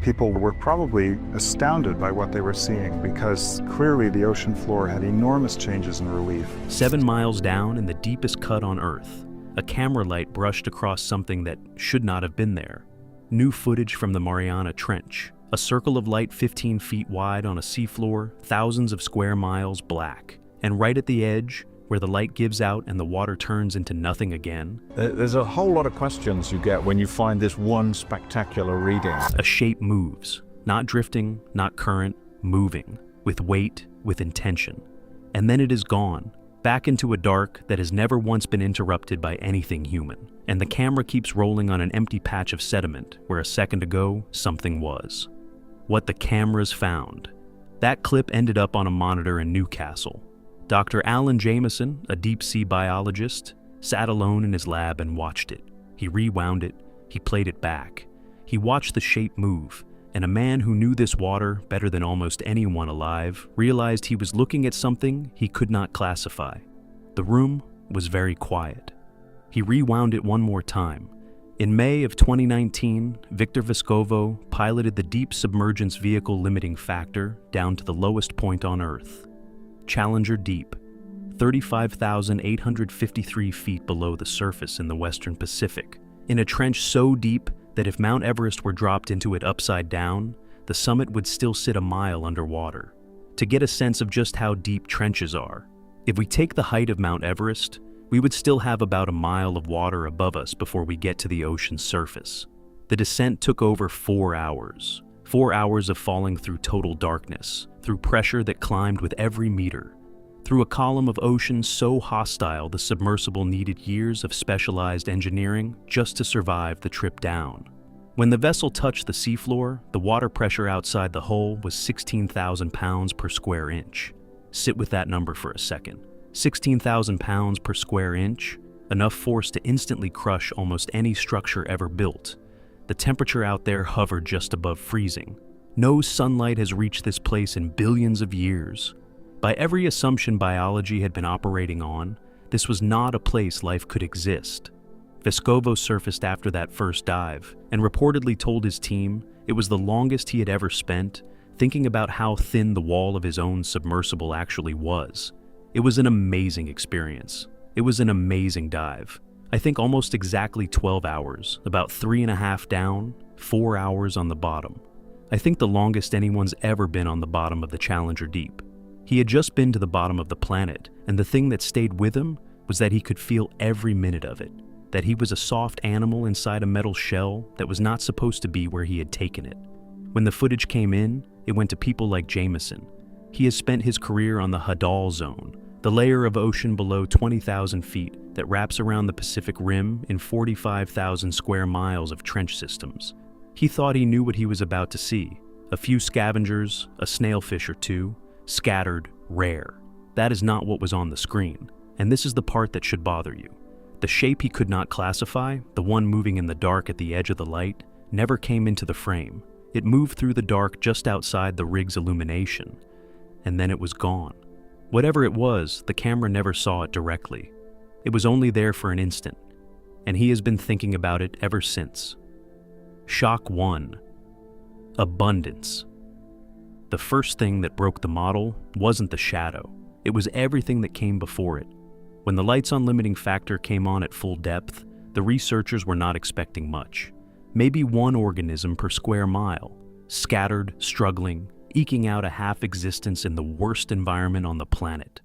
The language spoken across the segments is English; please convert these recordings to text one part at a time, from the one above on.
People were probably astounded by what they were seeing because clearly the ocean floor had enormous changes in relief. 7 miles down in the deepest cut on Earth, a camera light brushed across something that should not have been there. New footage from the Mariana Trench, a circle of light 15 feet wide on a seafloor, thousands of square miles black. And right at the edge, where the light gives out and the water turns into nothing again. There's a whole lot of questions you get when you find this one spectacular reading. A shape moves, not drifting, not current, moving, with weight, with intention. And then it is gone, back into a dark that has never once been interrupted by anything human. And the camera keeps rolling on an empty patch of sediment where a second ago something was. What the cameras found. That clip ended up on a monitor in Newcastle. Dr. Alan Jameson, a deep-sea biologist, sat alone in his lab and watched it. He rewound it, he played it back. He watched the shape move, and a man who knew this water better than almost anyone alive realized he was looking at something he could not classify. The room was very quiet. He rewound it one more time. In May of 2019, Victor Vescovo piloted the Deep Submergence Vehicle Limiting Factor down to the lowest point on Earth. Challenger Deep, 35,853 feet below the surface in the Western Pacific, in a trench so deep that if Mount Everest were dropped into it upside down, the summit would still sit a mile underwater. To get a sense of just how deep trenches are, if we take the height of Mount Everest, we would still have about a mile of water above us before we get to the ocean's surface. The descent took over 4 hours. 4 hours of falling through total darkness, through pressure that climbed with every meter, through a column of ocean so hostile the submersible needed years of specialized engineering just to survive the trip down. When the vessel touched the seafloor, the water pressure outside the hull was 16,000 pounds per square inch. Sit with that number for a second. 16,000 pounds per square inch, enough force to instantly crush almost any structure ever built. The temperature out there hovered just above freezing. No sunlight has reached this place in billions of years. By every assumption biology had been operating on, this was not a place life could exist. Vescovo surfaced after that first dive and reportedly told his team it was the longest he had ever spent thinking about how thin the wall of his own submersible actually was. It was an amazing experience. It was an amazing dive. I think almost exactly 12 hours, about 3.5 down, 4 hours on the bottom. I think the longest anyone's ever been on the bottom of the Challenger Deep. He had just been to the bottom of the planet, and the thing that stayed with him was that he could feel every minute of it, that he was a soft animal inside a metal shell that was not supposed to be where he had taken it. When the footage came in, it went to people like Jameson. He has spent his career on the Hadal Zone, the layer of ocean below 20,000 feet that wraps around the Pacific Rim in 45,000 square miles of trench systems. He thought he knew what he was about to see. A few scavengers, a snailfish or two, scattered, rare. That is not what was on the screen, and this is the part that should bother you. The shape he could not classify, the one moving in the dark at the edge of the light, never came into the frame. It moved through the dark just outside the rig's illumination, and then it was gone. Whatever it was, the camera never saw it directly. It was only there for an instant, and he has been thinking about it ever since. Shock 1. Abundance. The first thing that broke the model wasn't the shadow. It was everything that came before it. When the lights on limiting factor came on at full depth, the researchers were not expecting much. Maybe one organism per square mile, scattered, struggling, eking out a half-existence in the worst environment on the planet.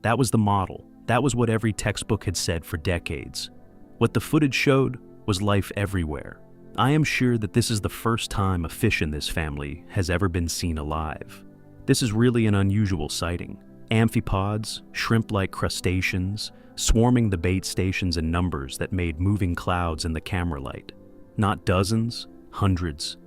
That was the model. That was what every textbook had said for decades. What the footage showed was life everywhere. I am sure that this is the first time a fish in this family has ever been seen alive. This is really an unusual sighting. Amphipods, shrimp-like crustaceans, swarming the bait stations in numbers that made moving clouds in the camera light. Not dozens, hundreds.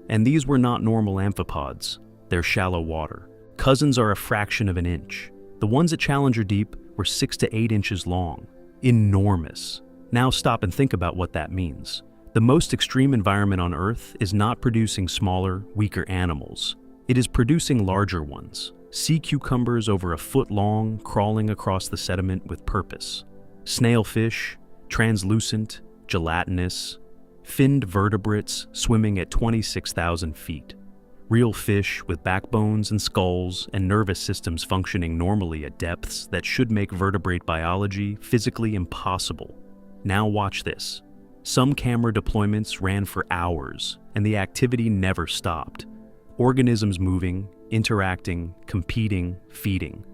And these were not normal amphipods. They're shallow water. Cousins are a fraction of an inch. The ones at Challenger Deep were 6 to 8 inches long. Enormous. Now stop and think about what that means. The most extreme environment on Earth is not producing smaller, weaker animals. It is producing larger ones. Sea cucumbers over a foot long, crawling across the sediment with purpose. Snailfish, translucent, gelatinous. finned vertebrates swimming at 26,000 feet, real fish with backbones and skulls and nervous systems functioning normally at depths that should make vertebrate biology physically impossible. Now watch this. Some camera deployments ran for hours, and the activity never stopped. Organisms moving, interacting, competing, feeding.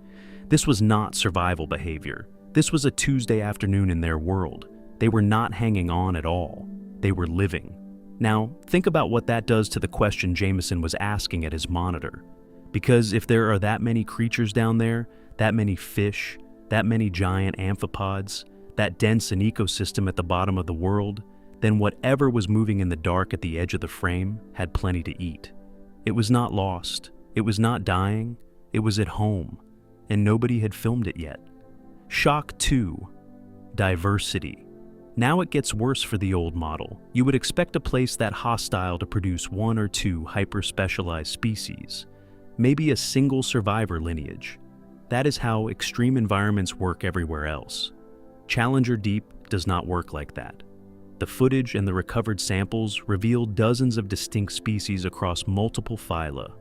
This was not survival behavior. This was a Tuesday afternoon in their world. They were not hanging on at all. They were living. Now, think about what that does to the question Jameson was asking at his monitor. Because if there are that many creatures down there, that many fish, that many giant amphipods, that dense an ecosystem at the bottom of the world, then whatever was moving in the dark at the edge of the frame had plenty to eat. It was not lost. It was not dying. It was at home. And nobody had filmed it yet. Shock 2. Diversity. Now it gets worse for the old model. You would expect a place that hostile to produce one or two hyper-specialized species, maybe a single survivor lineage. That is how extreme environments work everywhere else. Challenger Deep does not work like that. The footage and the recovered samples reveal dozens of distinct species across multiple phyla,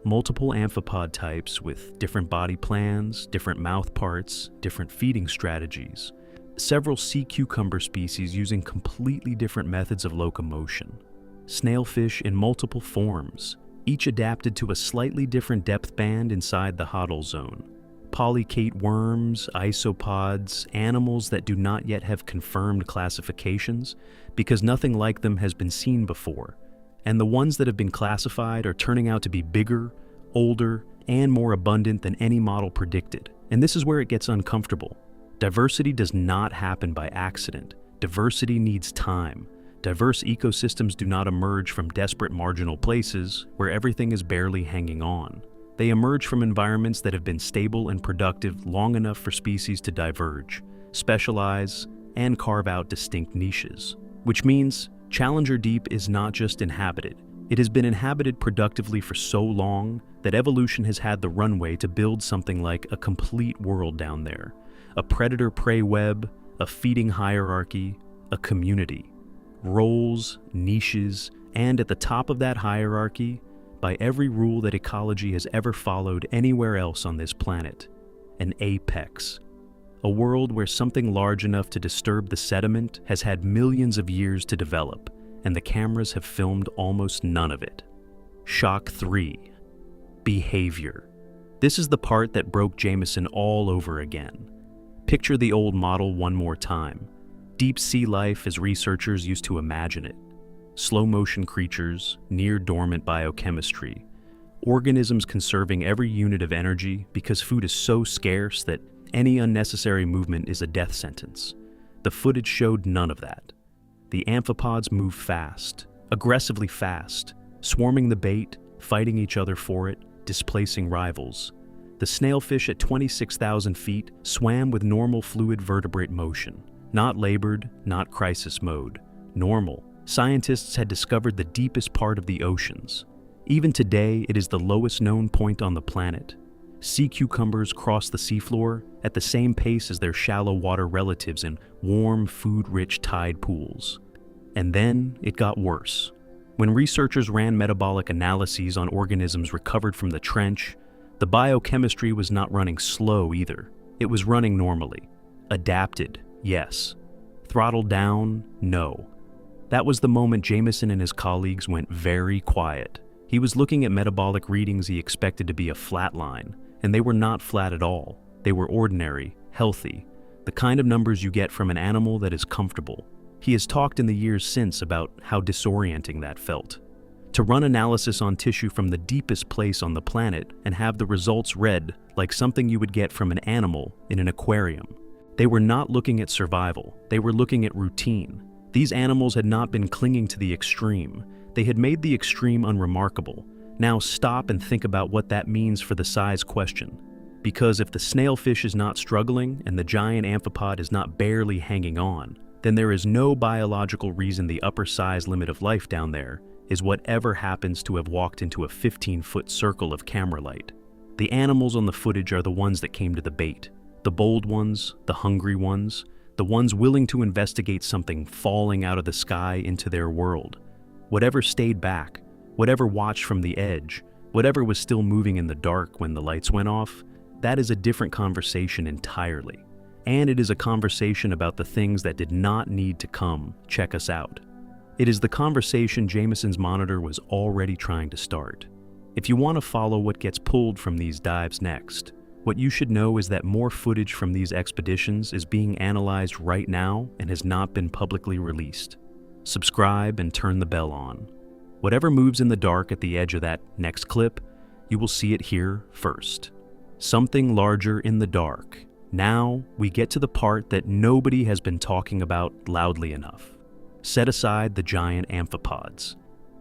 multiple amphipod types with different body plans, different mouth parts, different feeding strategies, several sea cucumber species using completely different methods of locomotion, snailfish in multiple forms, each adapted to a slightly different depth band inside the hodl zone, polycate worms, isopods, animals that do not yet have confirmed classifications because nothing like them has been seen before, and the ones that have been classified are turning out to be bigger, older, and more abundant than any model predicted. And this is where it gets uncomfortable. Diversity does not happen by accident. Diversity needs time. Diverse ecosystems do not emerge from desperate marginal places where everything is barely hanging on. They emerge from environments that have been stable and productive long enough for species to diverge, specialize, and carve out distinct niches. Which means Challenger Deep is not just inhabited. It has been inhabited productively for so long that evolution has had the runway to build something like a complete world down there. A predator-prey web, a feeding hierarchy, a community. Roles, niches, and at the top of that hierarchy, by every rule that ecology has ever followed anywhere else on this planet, an apex. A world where something large enough to disturb the sediment has had millions of years to develop, and the cameras have filmed almost none of it. Shock 3. Behavior. This is the part that broke Jameson all over again. Picture the old model one more time. Deep sea life as researchers used to imagine it. Slow-motion creatures, near-dormant biochemistry, organisms conserving every unit of energy because food is so scarce that any unnecessary movement is a death sentence. The footage showed none of that. The amphipods move fast, aggressively fast, swarming the bait, fighting each other for it, displacing rivals. The snailfish at 26,000 feet swam with normal fluid vertebrate motion, not labored, not crisis mode, normal. Scientists had discovered the deepest part of the oceans. Even today, it is the lowest known point on the planet. Sea cucumbers cross the seafloor at the same pace as their shallow water relatives in warm, food-rich tide pools. And then it got worse. When researchers ran metabolic analyses on organisms recovered from the trench, the biochemistry was not running slow either. It was running normally. Adapted, yes. Throttled down, no. That was the moment Jameson and his colleagues went very quiet. He was looking at metabolic readings he expected to be a flat line, and they were not flat at all. They were ordinary, healthy, the kind of numbers you get from an animal that is comfortable. He has talked in the years since about how disorienting that felt. To run analysis on tissue from the deepest place on the planet and have the results read like something you would get from an animal in an aquarium. They were not looking at survival, they were looking at routine. These animals had not been clinging to the extreme. They had made the extreme unremarkable. Now stop and think about what that means for the size question. Because if the snailfish is not struggling and the giant amphipod is not barely hanging on, then there is no biological reason the upper size limit of life down there is whatever happens to have walked into a 15-foot circle of camera light. The animals on the footage are the ones that came to the bait. The bold ones, the hungry ones, the the ones willing to investigate something falling out of the sky into their world. Whatever stayed back, whatever watched from the edge, whatever was still moving in the dark when the lights went off, that is a different conversation entirely. And it is a conversation about the things that did not need to come check us out. It is the conversation Jameson's monitor was already trying to start. If you want to follow what gets pulled from these dives next, what you should know is that more footage from these expeditions is being analyzed right now and has not been publicly released. Subscribe and turn the bell on. Whatever moves in the dark at the edge of that next clip, you will see it here first. Something larger in the dark. Now we get to the part that nobody has been talking about loudly enough. Set aside the giant amphipods.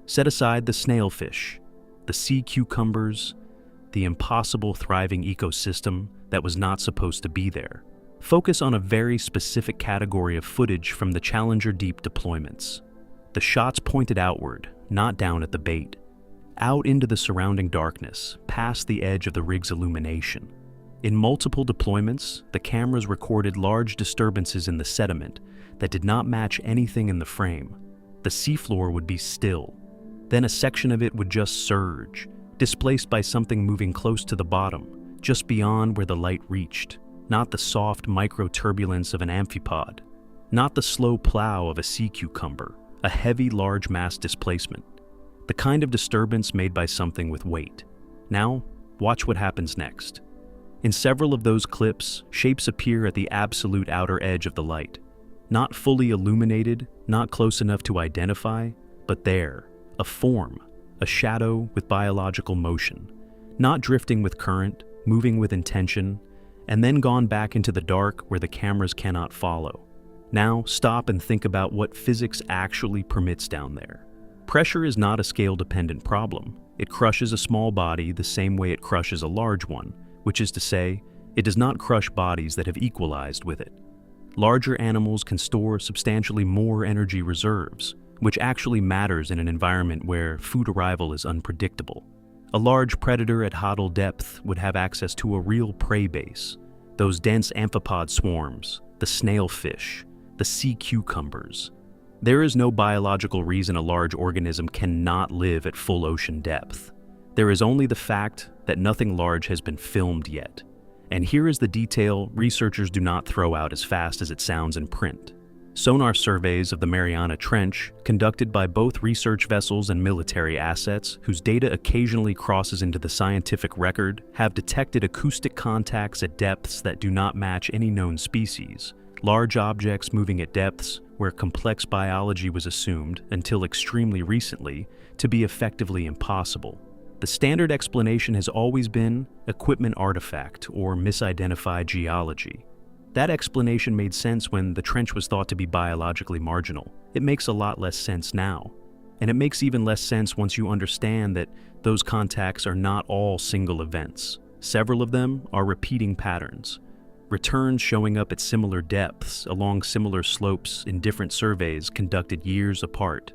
Set aside the snailfish, the sea cucumbers, the impossible thriving ecosystem that was not supposed to be there. Focus on a very specific category of footage from the Challenger Deep deployments. The shots pointed outward, not down at the bait. Out into the surrounding darkness, past the edge of the rig's illumination. In multiple deployments, the cameras recorded large disturbances in the sediment that did not match anything in the frame. The seafloor would be still. Then a section of it would just surge, displaced by something moving close to the bottom, just beyond where the light reached. Not the soft micro-turbulence of an amphipod. Not the slow plow of a sea cucumber, a heavy large mass displacement. The kind of disturbance made by something with weight. Now, watch what happens next. In several of those clips, shapes appear at the absolute outer edge of the light. Not fully illuminated, not close enough to identify, but there, a form, a shadow with biological motion. Not drifting with current, moving with intention, and then gone back into the dark where the cameras cannot follow. Now, stop and think about what physics actually permits down there. Pressure is not a scale-dependent problem. It crushes a small body the same way it crushes a large one, which is to say, it does not crush bodies that have equalized with it. Larger animals can store substantially more energy reserves, which actually matters in an environment where food arrival is unpredictable. A large predator at hodl depth would have access to a real prey base. Those dense amphipod swarms, the snailfish, the sea cucumbers. There is no biological reason a large organism cannot live at full ocean depth. There is only the fact that nothing large has been filmed yet. And here is the detail researchers do not throw out as fast as it sounds in print. Sonar surveys of the Mariana Trench, conducted by both research vessels and military assets, whose data occasionally crosses into the scientific record, have detected acoustic contacts at depths that do not match any known species. Large objects moving at depths where complex biology was assumed, until extremely recently, to be effectively impossible. The standard explanation has always been equipment artifact or misidentified geology. That explanation made sense when the trench was thought to be biologically marginal. It makes a lot less sense now. And it makes even less sense once you understand that those contacts are not all single events. Several of them are repeating patterns. Returns showing up at similar depths along similar slopes in different surveys conducted years apart.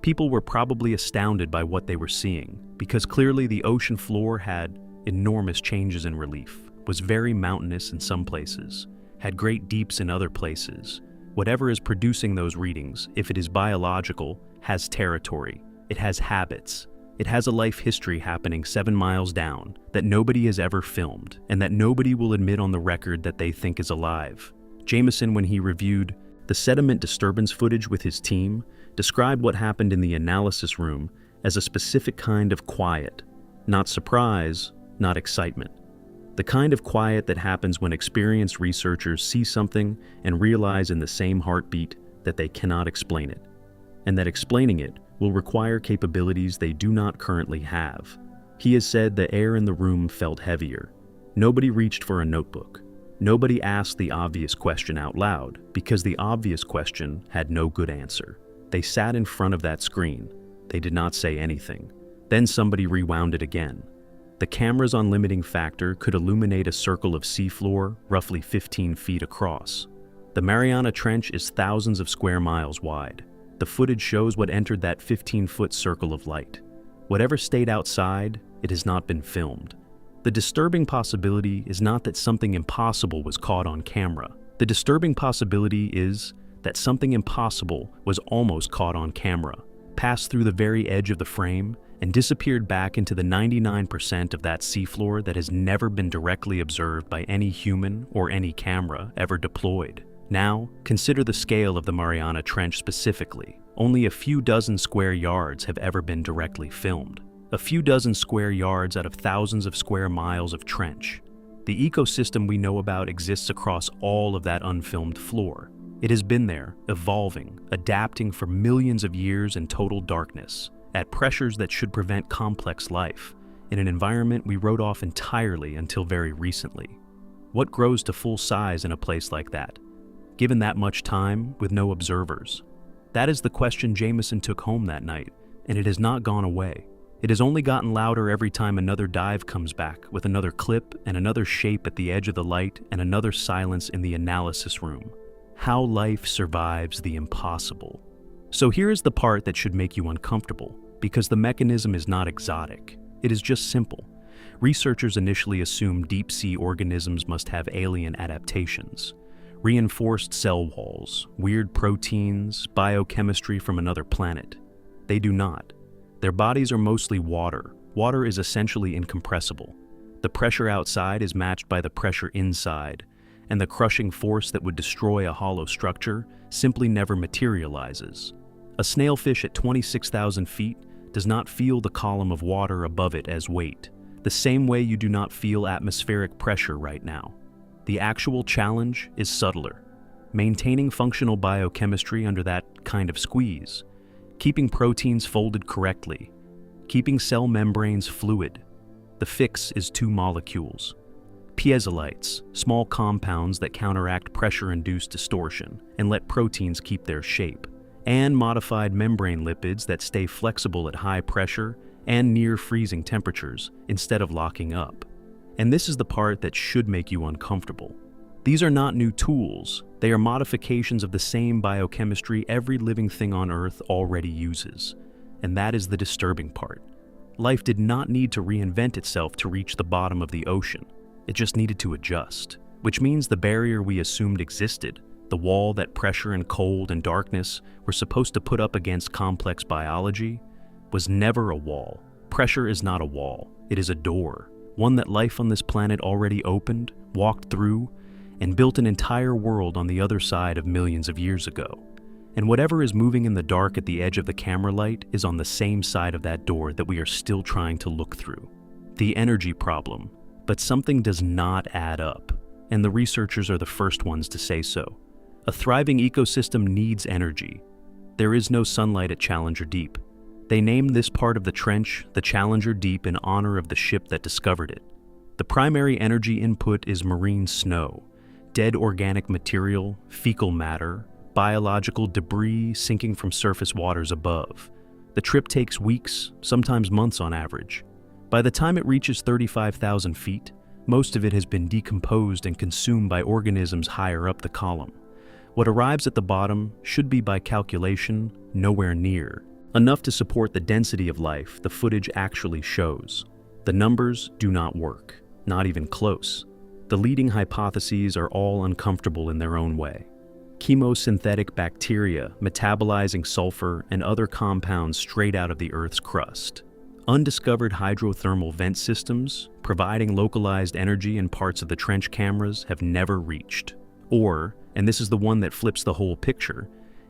People were probably astounded by what they were seeing, because clearly the ocean floor had enormous changes in relief, was very mountainous in some places, had great deeps in other places. Whatever is producing those readings, if it is biological, has territory, it has habits, it has a life history happening 7 miles down that nobody has ever filmed, and that nobody will admit on the record that they think is alive. Jameson, when he reviewed the sediment disturbance footage with his team, described what happened in the analysis room as a specific kind of quiet, not surprise, not excitement. The kind of quiet that happens when experienced researchers see something and realize in the same heartbeat that they cannot explain it, and that explaining it will require capabilities they do not currently have. He has said the air in the room felt heavier. Nobody reached for a notebook. Nobody asked the obvious question out loud, because the obvious question had no good answer. They sat in front of that screen. They did not say anything. Then somebody rewound it again. The camera's unlimiting factor could illuminate a circle of seafloor roughly 15 feet across. The Mariana Trench is thousands of square miles wide. The footage shows what entered that 15-foot circle of light. Whatever stayed outside, it has not been filmed. The disturbing possibility is not that something impossible was caught on camera. The disturbing possibility is that something impossible was almost caught on camera, passed through the very edge of the frame, and disappeared back into the 99% of that seafloor that has never been directly observed by any human or any camera ever deployed. Now, consider the scale of the Mariana Trench specifically. Only a few dozen square yards have ever been directly filmed. A few dozen square yards out of thousands of square miles of trench. The ecosystem we know about exists across all of that unfilmed floor. It has been there, evolving, adapting for millions of years in total darkness, at pressures that should prevent complex life, in an environment we wrote off entirely until very recently. What grows to full size in a place like that, given that much time with no observers? That is the question Jameson took home that night, and it has not gone away. It has only gotten louder every time another dive comes back, with another clip and another shape at the edge of the light and another silence in the analysis room. How life survives the impossible. So here is the part that should make you uncomfortable, because the mechanism is not exotic. It is just simple. Researchers initially assumed deep-sea organisms must have alien adaptations. Reinforced cell walls, weird proteins, biochemistry from another planet. They do not. Their bodies are mostly water. Water is essentially incompressible. The pressure outside is matched by the pressure inside, and the crushing force that would destroy a hollow structure simply never materializes. A snailfish at 26,000 feet does not feel the column of water above it as weight, the same way you do not feel atmospheric pressure right now. The actual challenge is subtler. Maintaining functional biochemistry under that kind of squeeze, keeping proteins folded correctly, keeping cell membranes fluid. The fix is two molecules. Piezolites, small compounds that counteract pressure-induced distortion and let proteins keep their shape, and modified membrane lipids that stay flexible at high pressure and near freezing temperatures instead of locking up. And this is the part that should make you uncomfortable. These are not new tools. They are modifications of the same biochemistry every living thing on Earth already uses. And that is the disturbing part. Life did not need to reinvent itself to reach the bottom of the ocean. It just needed to adjust, which means the barrier we assumed existed, the wall that pressure and cold and darkness were supposed to put up against complex biology, was never a wall. Pressure is not a wall. It is a door, one that life on this planet already opened, walked through, and built an entire world on the other side of millions of years ago. And whatever is moving in the dark at the edge of the camera light is on the same side of that door that we are still trying to look through. The energy problem. But something does not add up, and the researchers are the first ones to say so. A thriving ecosystem needs energy. There is no sunlight at Challenger Deep. They named this part of the trench the Challenger Deep in honor of the ship that discovered it. The primary energy input is marine snow, dead organic material, fecal matter, biological debris sinking from surface waters above. The trip takes weeks, sometimes months on average. By the time it reaches 35,000 feet, most of it has been decomposed and consumed by organisms higher up the column. What arrives at the bottom should be, by calculation, nowhere near. Enough to support the density of life the footage actually shows. The numbers do not work, not even close. The leading hypotheses are all uncomfortable in their own way. Chemosynthetic bacteria metabolizing sulfur and other compounds straight out of the Earth's crust. Undiscovered hydrothermal vent systems, providing localized energy in parts of the trench cameras, have never reached. Or, and this is the one that flips the whole picture,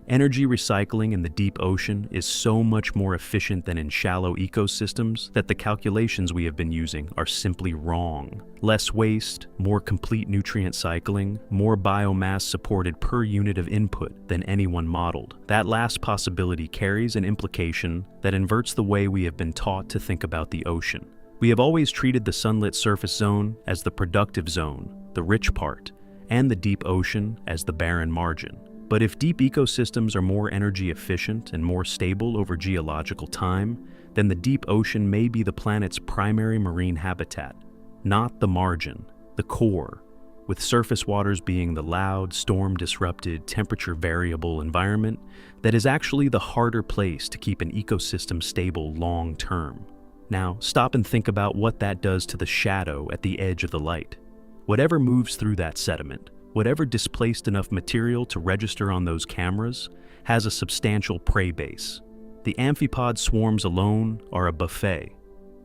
energy recycling in the deep ocean is so much more efficient than in shallow ecosystems that the calculations we have been using are simply wrong. Less waste, more complete nutrient cycling, more biomass supported per unit of input than anyone modeled. That last possibility carries an implication that inverts the way we have been taught to think about the ocean. We have always treated the sunlit surface zone as the productive zone, the rich part, and the deep ocean as the barren margin. But if deep ecosystems are more energy efficient and more stable over geological time, then the deep ocean may be the planet's primary marine habitat, not the margin, the core, with surface waters being the loud, storm-disrupted, temperature-variable environment that is actually the harder place to keep an ecosystem stable long-term. Now, stop and think about what that does to the shadow at the edge of the light. Whatever moves through that sediment, whatever displaced enough material to register on those cameras has a substantial prey base. The amphipod swarms alone are a buffet.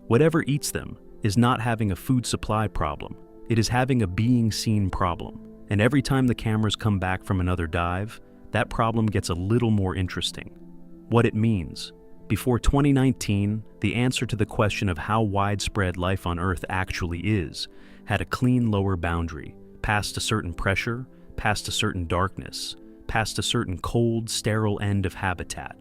Whatever eats them is not having a food supply problem. It is having a being seen problem. And every time the cameras come back from another dive, that problem gets a little more interesting. What it means. Before 2019, the answer to the question of how widespread life on Earth actually is had a clean lower boundary, past a certain pressure, past a certain darkness, past a certain cold, sterile end of habitat.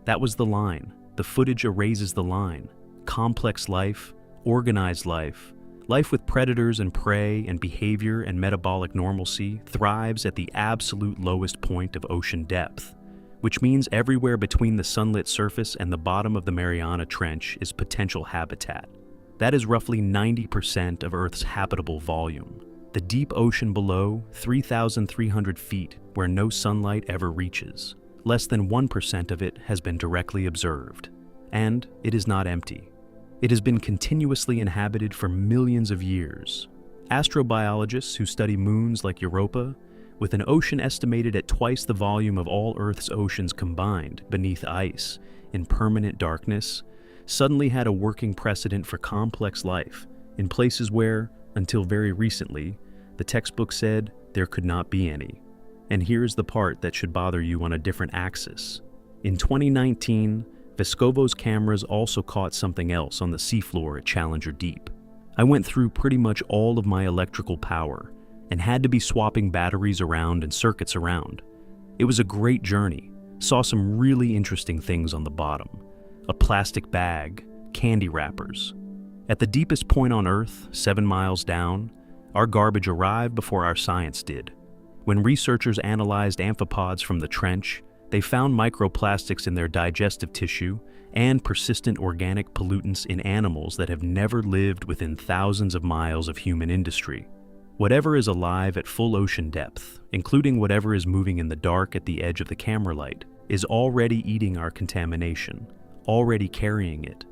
That was the line. The footage erases the line. Complex life, organized life, life with predators and prey and behavior and metabolic normalcy thrives at the absolute lowest point of ocean depth, which means everywhere between the sunlit surface and the bottom of the Mariana Trench is potential habitat. That is roughly 90% of Earth's habitable volume. The deep ocean below, 3,300 feet, where no sunlight ever reaches. Less than 1% of it has been directly observed. And it is not empty. It has been continuously inhabited for millions of years. Astrobiologists who study moons like Europa, with an ocean estimated at twice the volume of all Earth's oceans combined beneath ice, in permanent darkness, suddenly had a working precedent for complex life in places where, until very recently, the textbook said there could not be any. And here's the part that should bother you on a different axis. In 2019, Vescovo's cameras also caught something else on the seafloor at Challenger Deep. I went through pretty much all of my electrical power and had to be swapping batteries around and circuits around. It was a great journey. Saw some really interesting things on the bottom. A plastic bag, candy wrappers. At the deepest point on Earth, 7 miles down, our garbage arrived before our science did. When researchers analyzed amphipods from the trench, they found microplastics in their digestive tissue and persistent organic pollutants in animals that have never lived within thousands of miles of human industry. Whatever is alive at full ocean depth, including whatever is moving in the dark at the edge of the camera light, is already eating our contamination, already carrying it.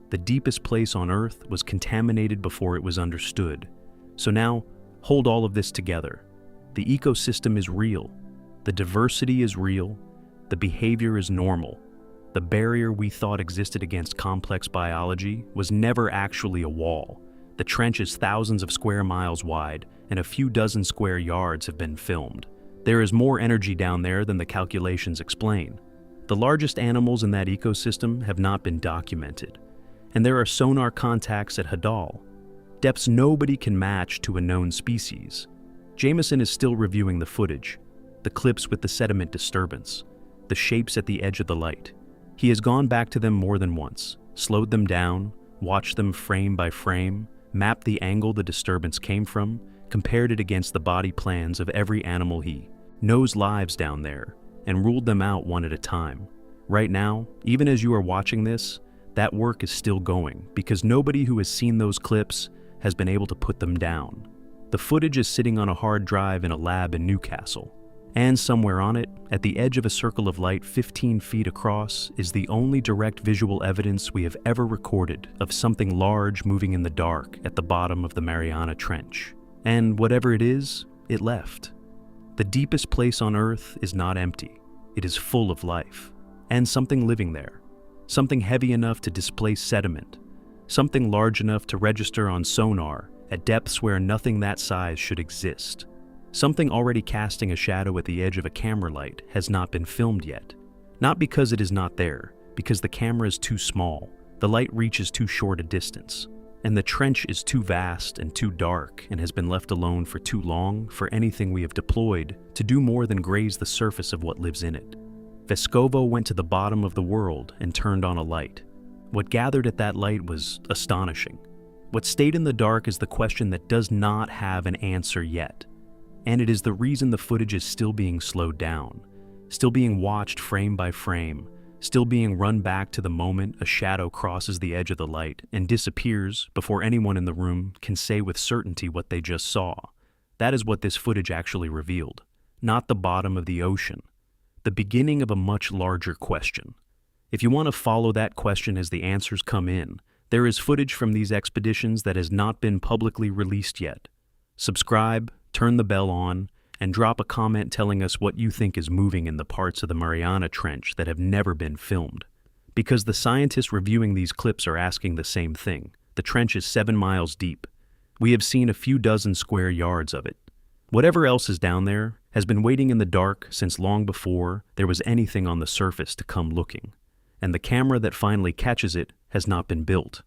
The deepest place on Earth was contaminated before it was understood. So now, hold all of this together. The ecosystem is real. The diversity is real. The behavior is normal. The barrier we thought existed against complex biology was never actually a wall. The trench is thousands of square miles wide, and a few dozen square yards have been filmed. There is more energy down there than the calculations explain. The largest animals in that ecosystem have not been documented, and there are sonar contacts at Hadal, depths nobody can match to a known species. Jameson is still reviewing the footage, the clips with the sediment disturbance, the shapes at the edge of the light. He has gone back to them more than once, slowed them down, watched them frame by frame, mapped the angle the disturbance came from, compared it against the body plans of every animal he knows lives down there, and ruled them out one at a time. Right now, even as you are watching this, that work is still going because nobody who has seen those clips has been able to put them down. The footage is sitting on a hard drive in a lab in Newcastle. And somewhere on it, at the edge of a circle of light 15 feet across, is the only direct visual evidence we have ever recorded of something large moving in the dark at the bottom of the Mariana Trench. And whatever it is, it left. The deepest place on Earth is not empty. It is full of life. And something living there. Something heavy enough to displace sediment. Something large enough to register on sonar at depths where nothing that size should exist. Something already casting a shadow at the edge of a camera light has not been filmed yet. Not because it is not there, because the camera is too small, the light reaches too short a distance, and the trench is too vast and too dark and has been left alone for too long for anything we have deployed to do more than graze the surface of what lives in it. Vescovo went to the bottom of the world and turned on a light. What gathered at that light was astonishing. What stayed in the dark is the question that does not have an answer yet. And it is the reason the footage is still being slowed down, still being watched frame by frame, still being run back to the moment a shadow crosses the edge of the light and disappears before anyone in the room can say with certainty what they just saw. That is what this footage actually revealed, not the bottom of the ocean, the beginning of a much larger question. If you want to follow that question as the answers come in, there is footage from these expeditions that has not been publicly released yet. Subscribe, turn the bell on, and drop a comment telling us what you think is moving in the parts of the Mariana Trench that have never been filmed. Because the scientists reviewing these clips are asking the same thing. The trench is 7 miles deep. We have seen a few dozen square yards of it. Whatever else is down there has been waiting in the dark since long before there was anything on the surface to come looking. And the camera that finally catches it has not been built.